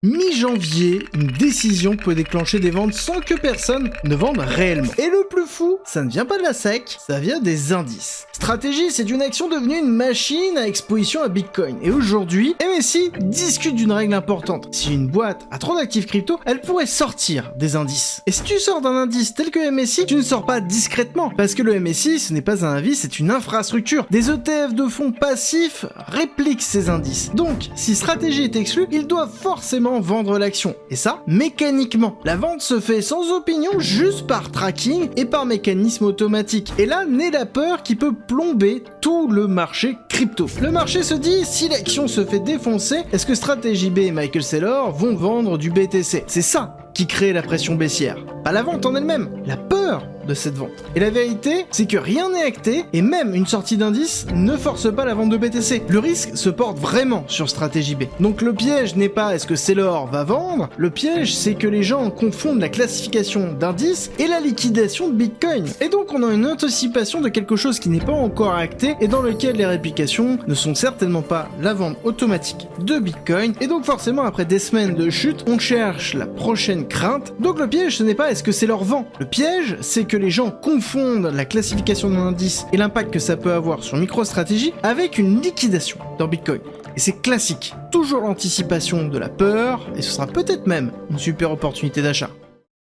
Mi-janvier, une décision peut déclencher des ventes sans que personne ne vende réellement. Et le plus fou, ça ne vient pas de la SEC, ça vient des indices. Stratégie, c'est une action devenue une machine à exposition à Bitcoin. Et aujourd'hui, MSI discute d'une règle importante. Si une boîte a trop d'actifs crypto, elle pourrait sortir des indices. Et si tu sors d'un indice tel que MSI, tu ne sors pas discrètement. Parce que le MSI, ce n'est pas un indice, c'est une infrastructure. Des ETF de fonds passifs répliquent ces indices. Donc, si stratégie est exclue, ils doivent forcément vendre l'action. Et ça, mécaniquement. La vente se fait sans opinion, juste par tracking et par mécanisme automatique. Et là, naît la peur qui peut plomber tout le marché crypto. Le marché se dit, si l'action se fait défoncer, est-ce que Strategy B et Michael Saylor vont vendre du BTC? C'est ça qui crée la pression baissière. Pas la vente en elle-même, la peur de cette vente. Et la vérité, c'est que rien n'est acté, et même une sortie d'indice ne force pas la vente de BTC. Le risque se porte vraiment sur Strategy B. Donc le piège n'est pas est-ce que Saylor va vendre, le piège c'est que les gens confondent la classification d'indice et la liquidation de Bitcoin. Et donc on a une anticipation de quelque chose qui n'est pas encore acté, et dans lequel les réplications ne sont certainement pas la vente automatique de Bitcoin, et donc forcément après des semaines de chute, on cherche la prochaine crainte. Donc le piège ce n'est pas est-ce que Saylor vend, le piège c'est que les gens confondent la classification d'un indice et l'impact que ça peut avoir sur MicroStrategy avec une liquidation dans Bitcoin. Et c'est classique, toujours l'anticipation de la peur, et ce sera peut-être même une super opportunité d'achat.